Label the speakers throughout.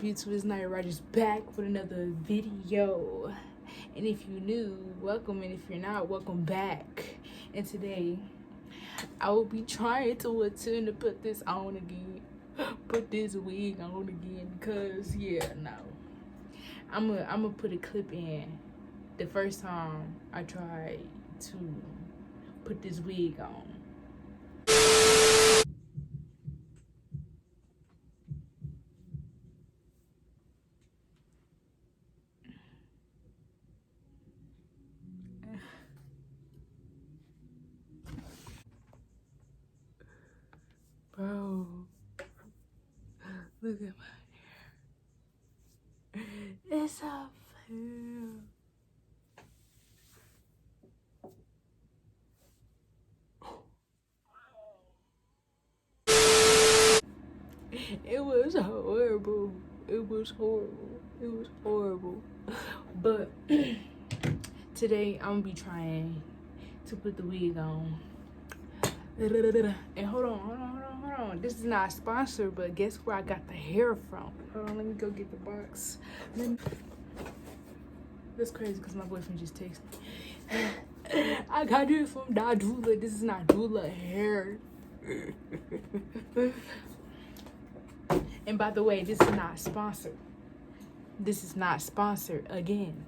Speaker 1: YouTube? It's Nyah Rogers back with another video. And if you're new, welcome, and if you're not, welcome back. And today I will be trying to attempt to put this on again, put this wig on again, because I'm gonna put a clip in the first time I tried to put this wig on. Bro, look at my hair. It's a fail. It was horrible. It was horrible. It was horrible. But today I'm gonna be trying to put the wig on. And hold on. This is not sponsored, but guess where I got the hair from? Hold on, let me go get the box. That's crazy because my boyfriend just texted me. I got it from Dula. This is not Dula hair. And by the way, this is not sponsored. This is not sponsored again.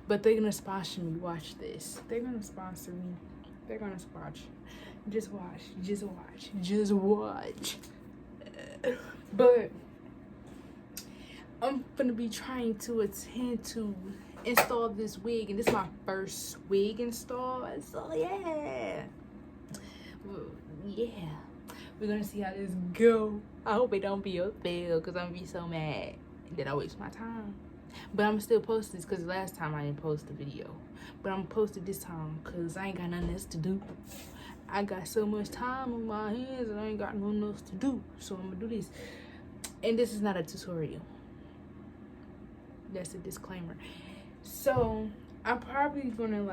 Speaker 1: But they're gonna sponsor me. Watch this. They're gonna sponsor me. They're gonna sponsor. Just watch. But I'm gonna be trying to attempt to install this wig, and this is my first wig install. So yeah. We're gonna see how this go. I hope it don't be a fail, because I'm gonna be so mad that I waste my time. But I'm still post this because last time I didn't post the video. But I'm gonna post it this time because I ain't got nothing else to do. I got so much time on my hands and I ain't got nothing else to do. So I'm gonna do this. And this is not a tutorial. That's a disclaimer. So I'm probably gonna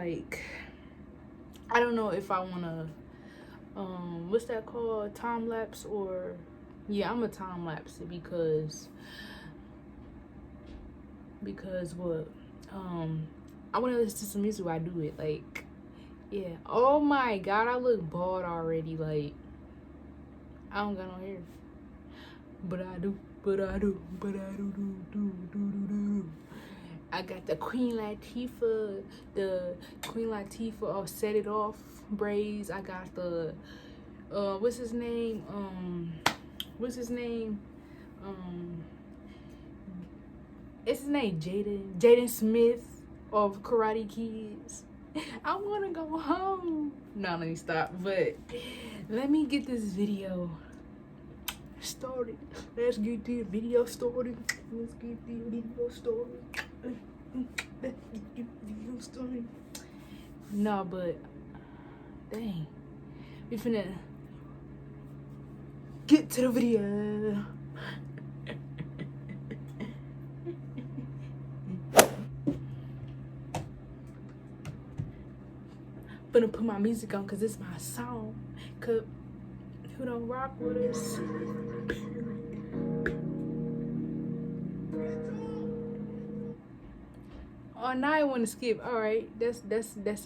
Speaker 1: I don't know if I wanna what's that called, time lapse, or I'm a time lapse it because what, I want to listen to some music while I do it. Oh my god, I look bald already. I don't got no hair, but I do. I got the Queen Latifah set it off braids. I got the what's his name, it's his name, Jaden Smith of Karate Kids. I want to go home. No, let me stop. But let me get this video started. Let's get the video started. No, but dang, we finna get to the video. Gonna put my music on because it's my song. Cause who don't rock with us? Oh, now I want to skip. All right, that's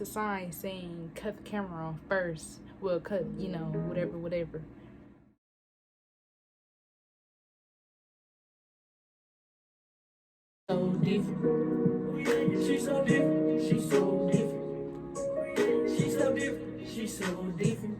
Speaker 1: a sign saying cut the camera off first. Well, cut, whatever. So different. She's so different. She's so different. She's so different. She's so different.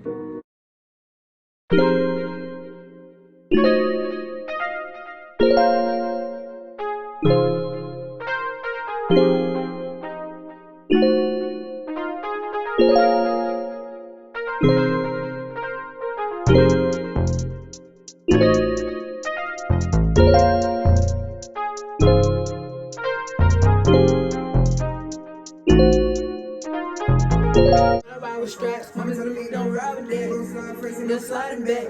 Speaker 1: Straps, mama's gonna be don't ride with that. No sliding back.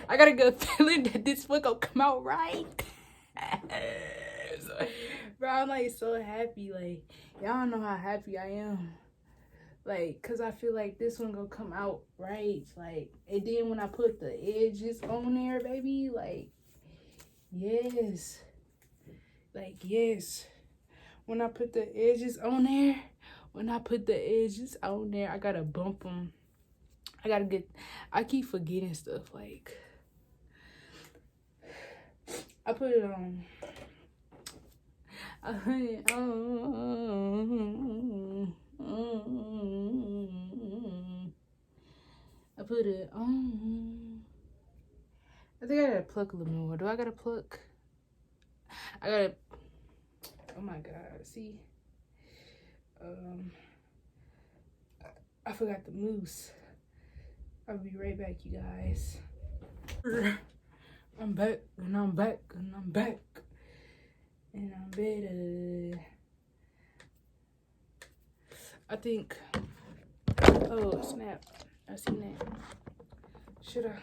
Speaker 1: I got a good feeling that this one gonna come out right. Bro, I'm like so happy. Like, y'all don't know how happy I am. Like, cause I feel like this one gonna come out right. Like, and then when I put the edges on there, baby, like, yes. Like, yes. When I put the edges on there, I gotta bump them. I keep forgetting stuff. Like, I put it on. I put it on. I put it on. I think I gotta pluck a little more. Do I gotta pluck? I gotta. Oh my god! See, I forgot the mousse. I'll be right back, you guys. I'm back, and I'm back, and I'm back, and I'm better. I think. Oh snap! I seen that. Should I?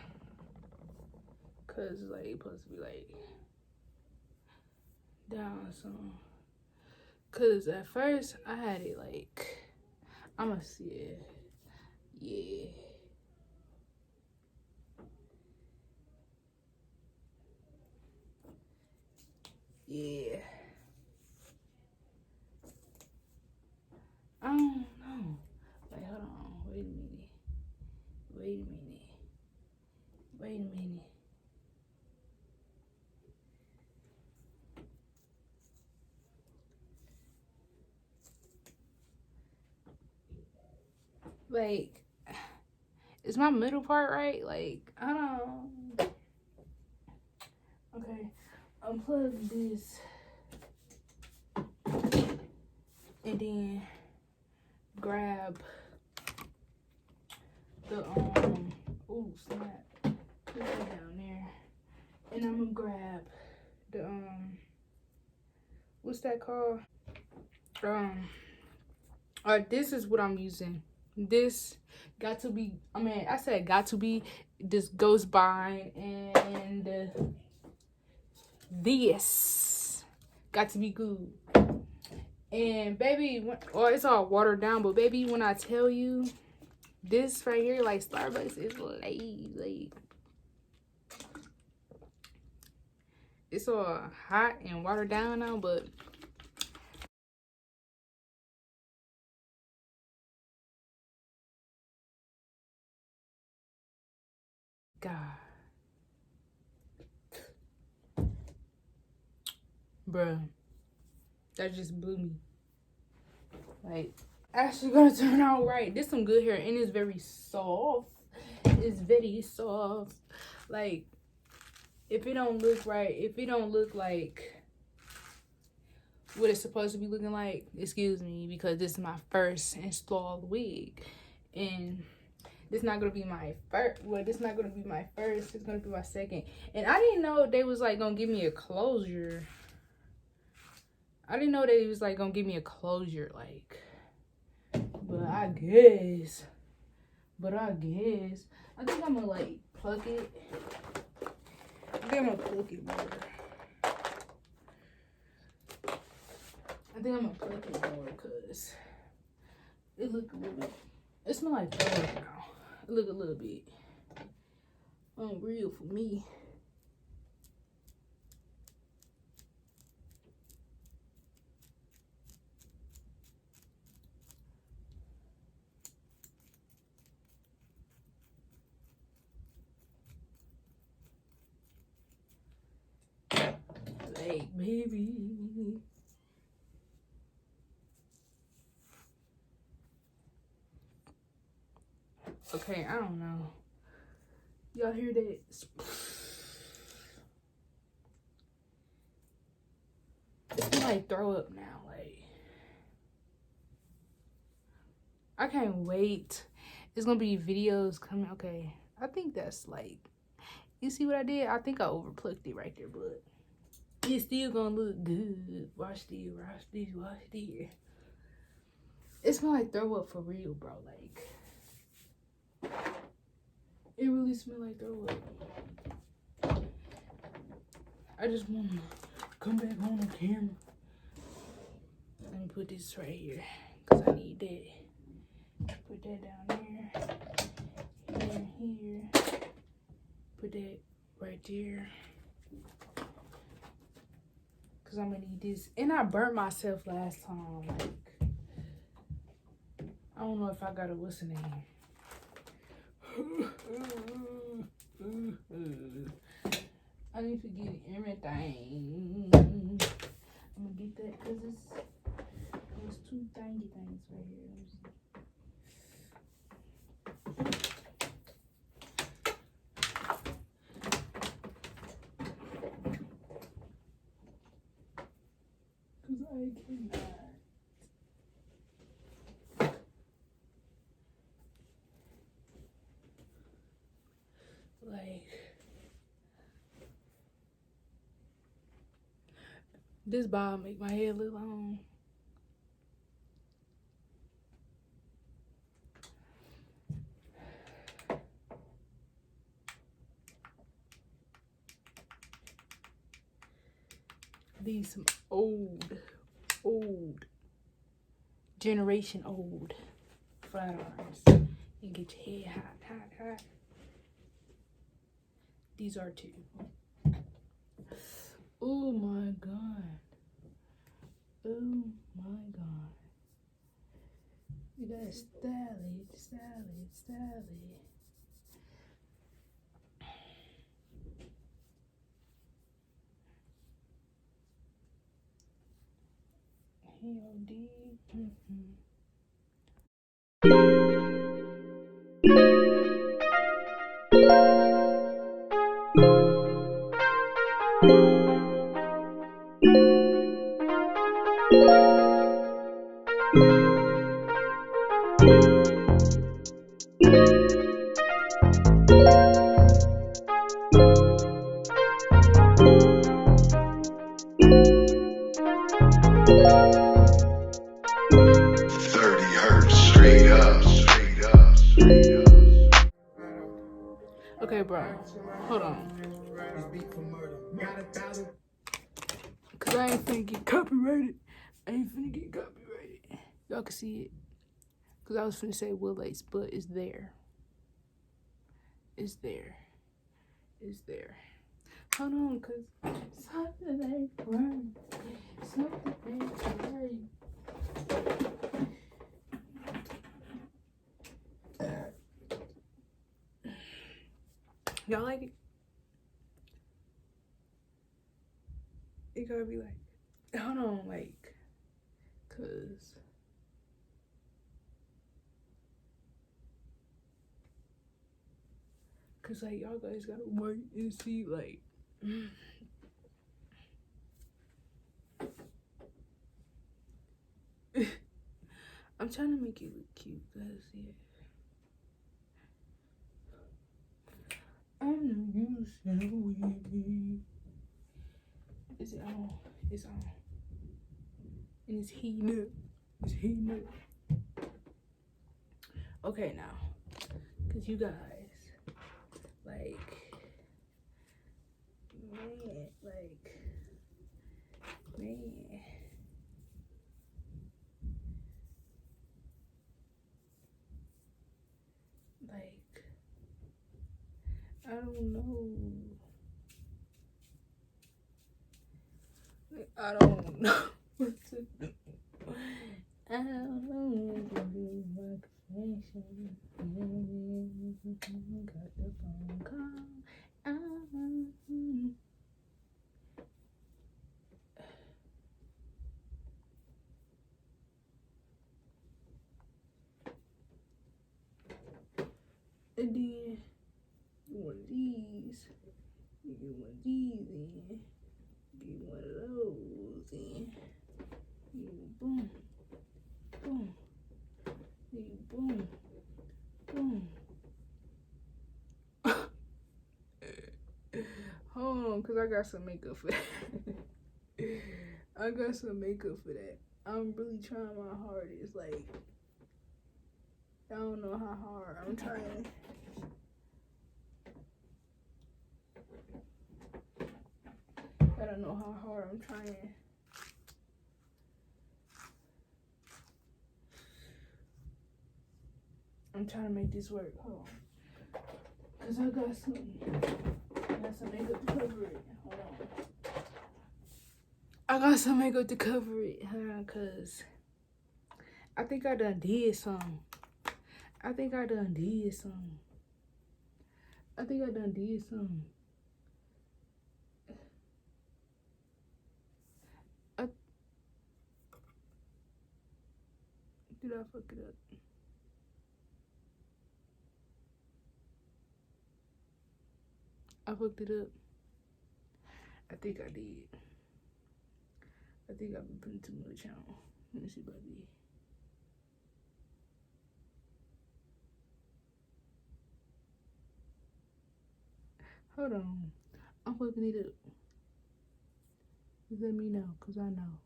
Speaker 1: Cause like it's supposed to be like down some. Cause at first I had it like I'ma see it. Yeah. Yeah. I don't know. Wait, hold on. Wait a minute. Wait a minute. Wait a minute. Like, is my middle part right? Like, I don't. Okay. Unplug this. And then grab the oh snap. Put that down there. And I'm gonna grab the what's that called? This is what I'm using. This got to be, I mean, I said got to be, this goes by, and this got to be good. And baby, it's all watered down, but baby, when I tell you, this right here, like Starbucks, is lazy. It's all hot and watered down now, but God, bruh, that just blew me. Like, actually gonna turn out right. This some good hair, and it's very soft. It's very soft. Like, if it don't look right, if it don't look like what it's supposed to be looking like, excuse me, because this is my first installed wig, and this not gonna be my first. Well, this not gonna be my first. It's gonna be my second. And I didn't know they was like gonna give me a closure. I didn't know they was like gonna give me a closure, like. But I guess. I think I'm gonna like pluck it. I think I'm gonna pluck it more. Because it look a little bit. It smell like flowers now. It look a little bit unreal for me. Like, baby. Okay, I don't know. Y'all hear that? It's like throw up now. Like, I can't wait. It's gonna be videos coming. Okay, I think that's like, you see what I did? I think I overplucked it right there, but it's still gonna look good. Watch this. It's gonna like throw up for real, bro. Like, it really smell like throw up. I just want to come back on the camera. Let me put this right here, because I need that. Put that down there. Here. Put that right there. Because I'm going to need this. And I burnt myself last time. Like, I don't know if I got a what's the name. I need to get everything. I'm gonna get that because there's two thingy things right here. Because I cannot. Like, this bob make my hair look long. These some old generation old flat irons. And get your hair hot. These are two. Oh my god. Oh my god. You gotta style it. H-O-D. Okay, bro. Hold on. Cause I ain't finna get copyrighted. Y'all can see it. Cause I was finna say Will Lace, but it's there. It's there. Hold on, cause something ain't right. Y'all like it? It gotta be like, hold on, like, cause like y'all guys gotta wait and see, like, I'm trying to make it look cute, guys. Yeah. I'm the you so weird. Is it on? It's on. And it's heating up. Okay, now, cause you guys, like, man, I don't know. I don't know what to do. I don't know what to do. My confession. Got the phone call. And then you want these. You get one of these in. Get one of those in. You boom. You boom. Hold on, cause I got some makeup for that. I'm really trying my hardest. Like, I don't know how hard I'm trying. don't know how hard I'm trying. I'm trying to make this work. Hold on. Cause I got some makeup to cover it. Hold on. I got some makeup to cover it. Hold on, cause I think I done did something. I think I done did something. Did I fuck it up? I fucked it up. I think I did. I think I've been putting too much on. Let me see about this. Hold on. I'm fucking it up. Just let me know, cause I know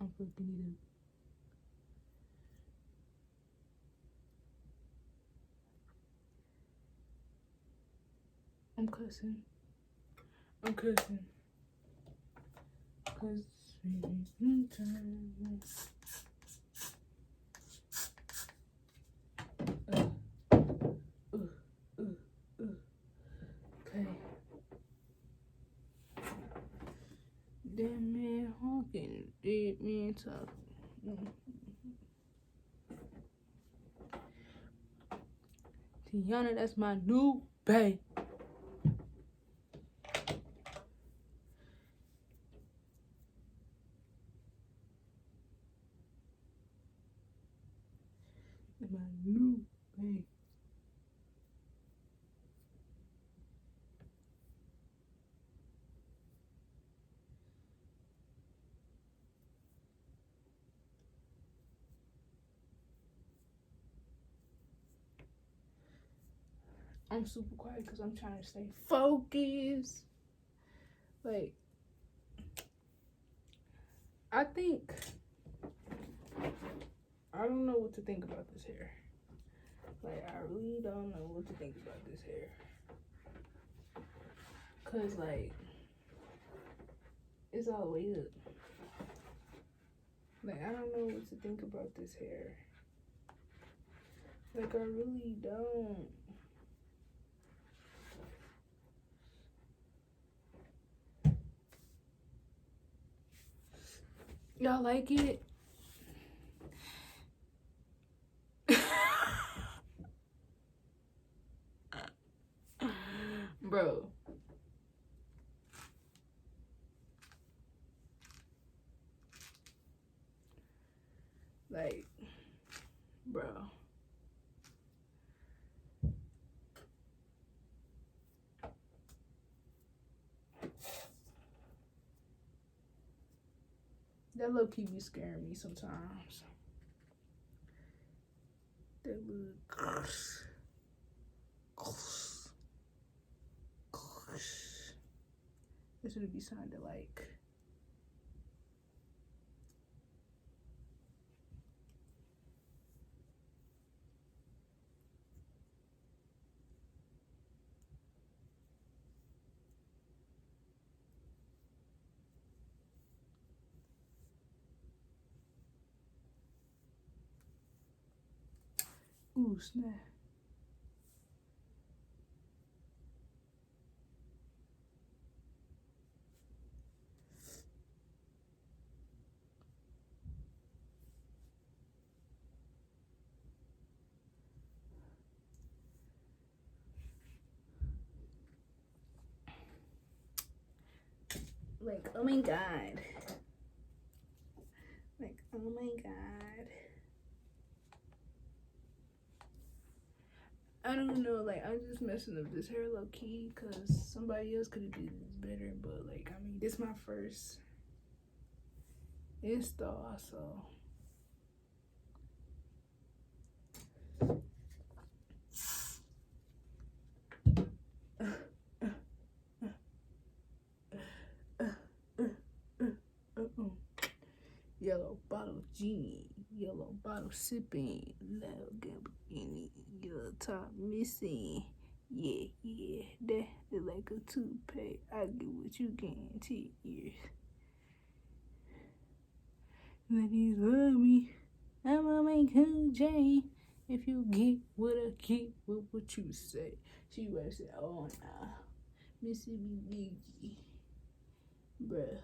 Speaker 1: I'm fucking it up. I'm cussing. Cause okay. That man honking, dead man talking. Tiana, that's my new bae. My new bae. I'm super quiet because I'm trying to stay focused. Like, I don't know what to think about this hair. Like, I really don't know what to think about this hair. Cause like, it's all the way up. Like, I don't know what to think about this hair. Like, I really don't. Y'all like it? Bro. Like, bro. That low key be scaring me sometimes. That look. This would be sounding like. Ooh, snap. Like, oh my god. Like, oh my god. I don't know, like, I'm just messing up this hair low key because somebody else could have did this better, but like, I mean, this is my first install, so. Yellow bottle genie, yellow bottle sipping, loud Lamborghini, yellow top missing. Yeah, that look like like a toupee. I get what you get in 10 years. Ladies love me. I'ma make Cool J. If you get what I get, what you say? She would have said, oh nah, Mississippi Biggie, bruh.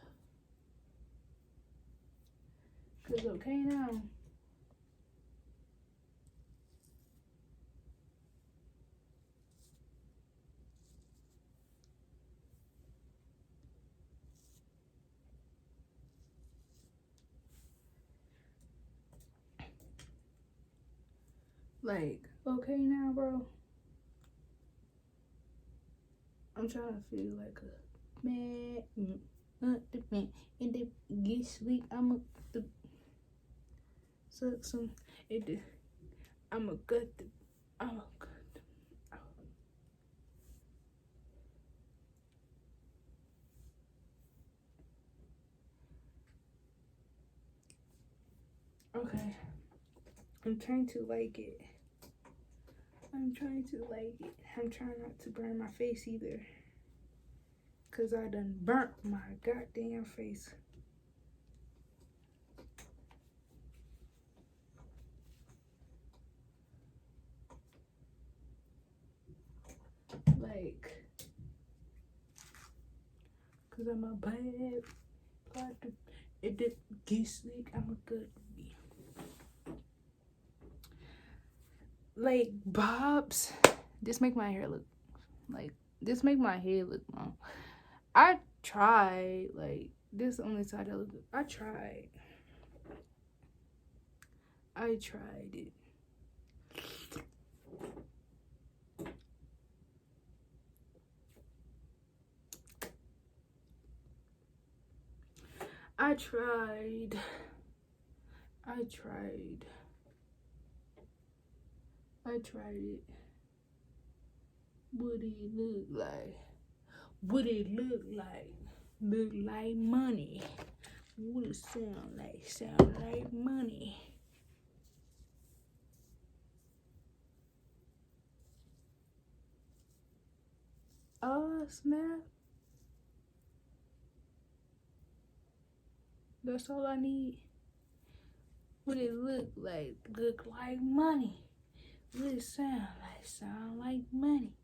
Speaker 1: Cause okay now. Like, okay now, bro. I'm trying to feel like a man, the man, and then get sleep. I'ma suck some. I'ma gut the. I'ma gut the. Okay, I'm trying to like it. I'm trying to like it. I'm trying not to burn my face either. Cause I done burnt my goddamn face. Like, cause I'm a bad part of it did get sleep. I'm a good be. Like bobs. This make my hair look like this make my hair look long. I tried, like, this only side I look good. I tried it. I tried it. What did it look like? What it look like? Look like money. What it sound like? Sound like money. Oh, snap. That's all I need. What it look like? Look like money. What it sound like? Sound like money.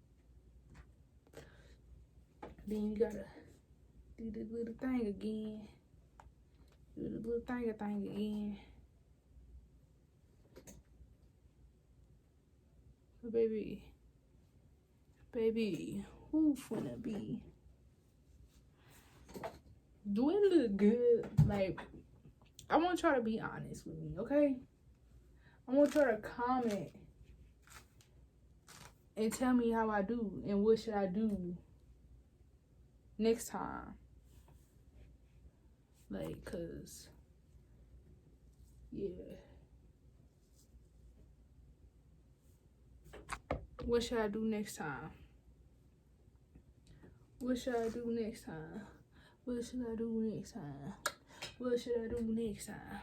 Speaker 1: Then you gotta do the little thing again. Do the little thing again. So baby, who finna be? Do it look good? Like, I want y'all to be honest with me, okay? I want y'all to comment and tell me how I do and what should I do next time. Like, cause, yeah. What should I do next time? What should I do next time? What should I do next time? What should I do next time?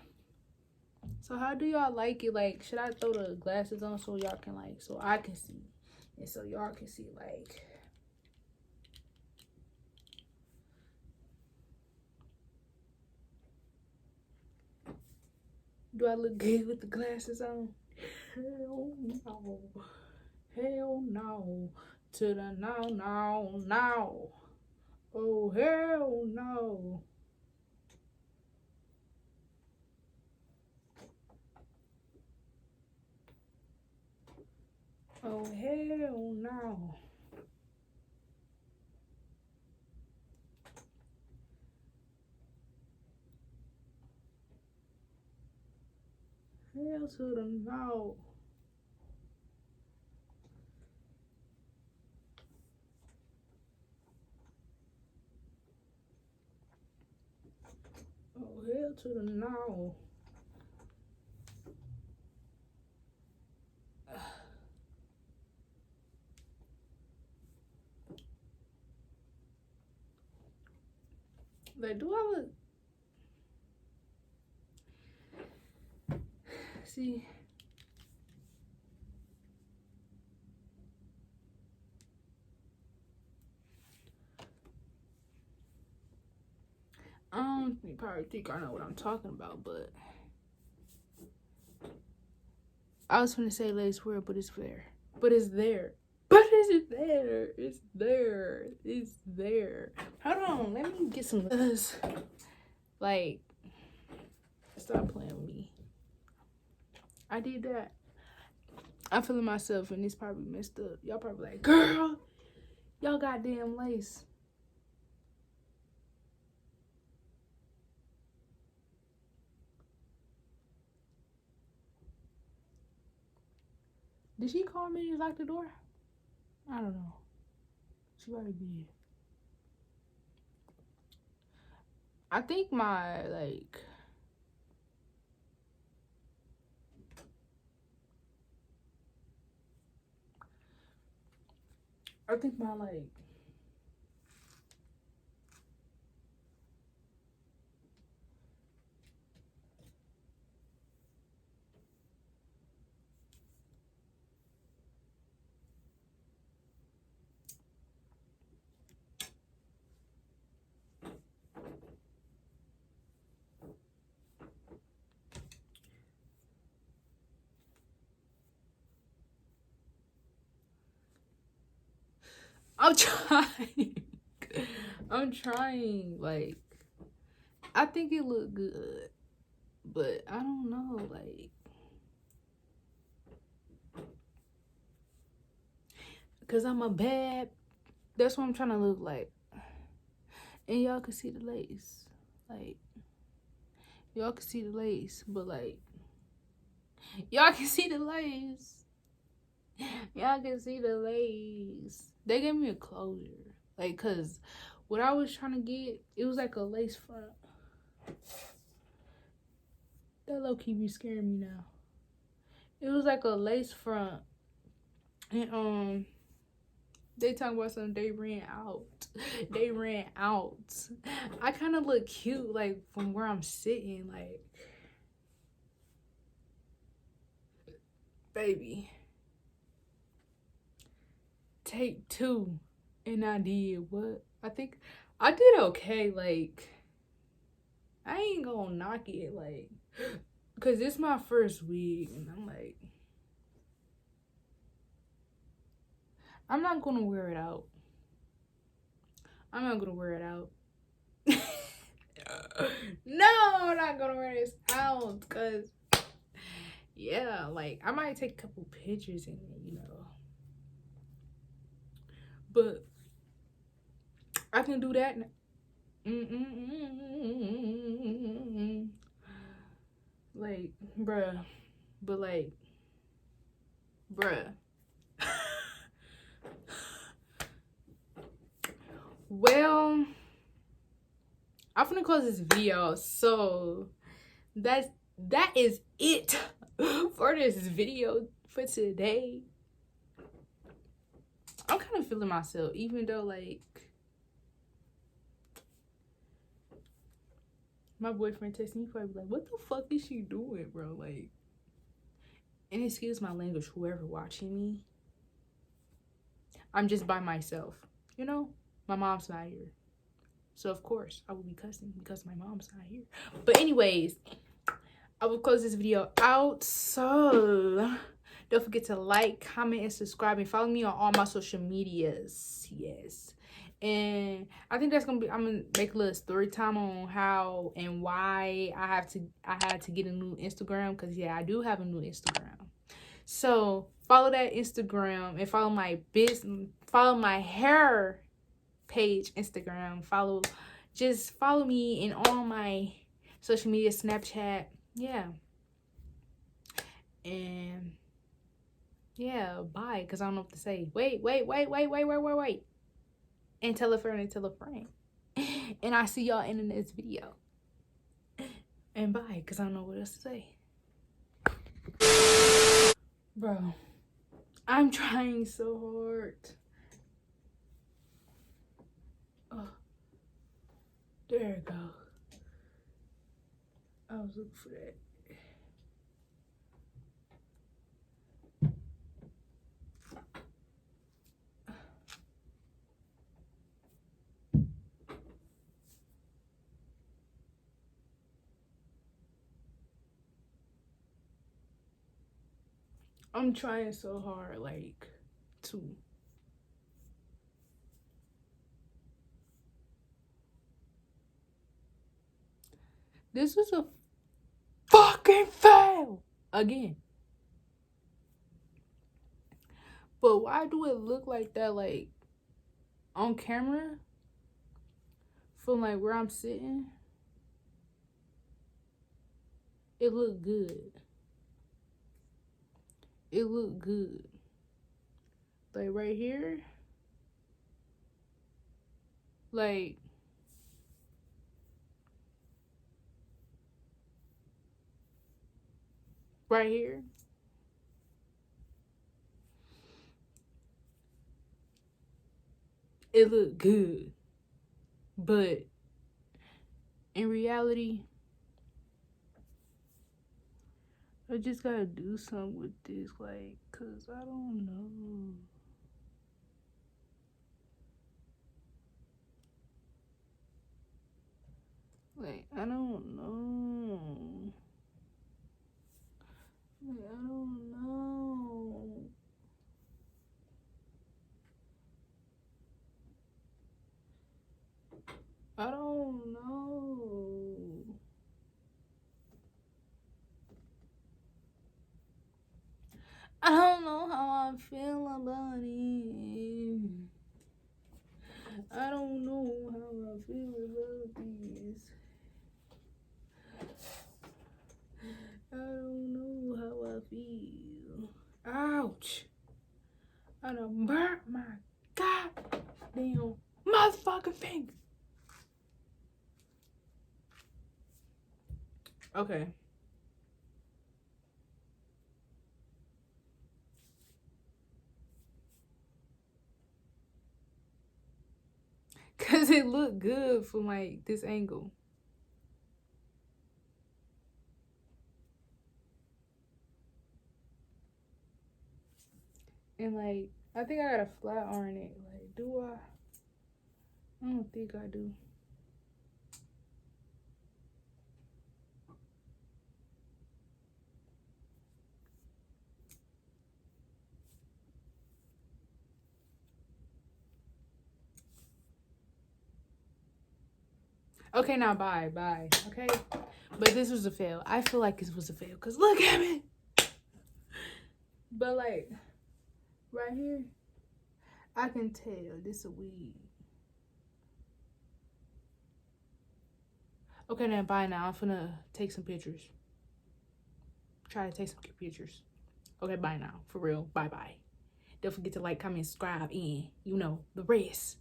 Speaker 1: So how do y'all like it? Like, should I throw the glasses on so y'all can, like, so I can see? And so y'all can see, like, do I look good with the glasses on? Hell no. Hell no. To the no. Oh, hell no. Oh, hell no. Hell to the no. Oh, hell to the no. Like, do I look? See? You probably think I know what I'm talking about, but I was gonna say lace wear, but it's there. But it's there. But it's there. It's there. It's there. Hold on, let me get some. Like, stop playing with me. I did that. I'm feeling myself, and it's probably messed up. Y'all probably like, girl, y'all goddamn lace. Did she call me and lock the door? I don't know. She probably did. I think my, like, I'm trying. I'm trying. Like, I think it looked good, but I don't know. Like, because I'm a bad. That's what I'm trying to look like. And y'all can see the lace. Like, y'all can see the lace, but like, y'all can see the lace. Y'all can see the lace. They gave me a closure. Like, cause what I was trying to get, it was like a lace front. That low key be scaring me now. It was like a lace front. And they talking about something they ran out. They ran out. I kind of look cute, like, from where I'm sitting, like, baby. Take 2. And I did what? I think I did okay. Like, I ain't gonna knock it, like, cause it's my first wig, and I'm like, I'm not gonna wear it out. I'm not gonna wear it out. No, I'm not gonna wear this out, cause yeah, like, I might take a couple pictures in it, you know, but I can do that. Like, bruh, but like, bruh. Well, I'm gonna close this video. So that is it for this video for today. I'm kind of feeling myself, even though, like, my boyfriend texted me, probably like, what the fuck is she doing, bro? Like, and excuse my language, whoever watching me, I'm just by myself, you know. My mom's not here, so of course I will be cussing because my mom's not here. But anyways, I will close this video out. So don't forget to like, comment, and subscribe, and follow me on all my social medias. Yes. And I think that's gonna be, I'm gonna make a little story time on how and why I had to get a new Instagram, because yeah, I do have a new Instagram. So follow that Instagram and follow my business, follow my hair page Instagram. Just follow me in all my social media, Snapchat. Yeah. And yeah, bye, because I don't know what to say. Wait. And tell a friend. And I'll see y'all in the next video. And bye, because I don't know what else to say. Bro, I'm trying so hard. Oh, there it go. I was looking for that. I'm trying so hard, like, to. This was a fucking fail again. But why do it look like that, like, on camera? From, like, where I'm sitting? It looked good. It looked good. Like, right here. Like, right here. It looked good. But in reality, I just gotta do something with this, like, cause I don't know. Like, I don't know. Like, I don't know. I don't know. I don't know how I feel about it. I don't know how I feel about this. I don't know how I feel. Ouch. I done burnt my goddamn motherfucking finger. Okay. Cause it looked good from like this angle. And like, I think I got a flat iron it. Like, do I? I don't think I do. Okay, now bye. Okay? But this was a fail. I feel like this was a fail. Cause look at me. But like, right here, I can tell this a weed. Okay, now bye now. I'm finna take some pictures. Try to take some pictures. Okay, bye now. For real. Bye. Don't forget to like, comment, subscribe, and you know, the rest.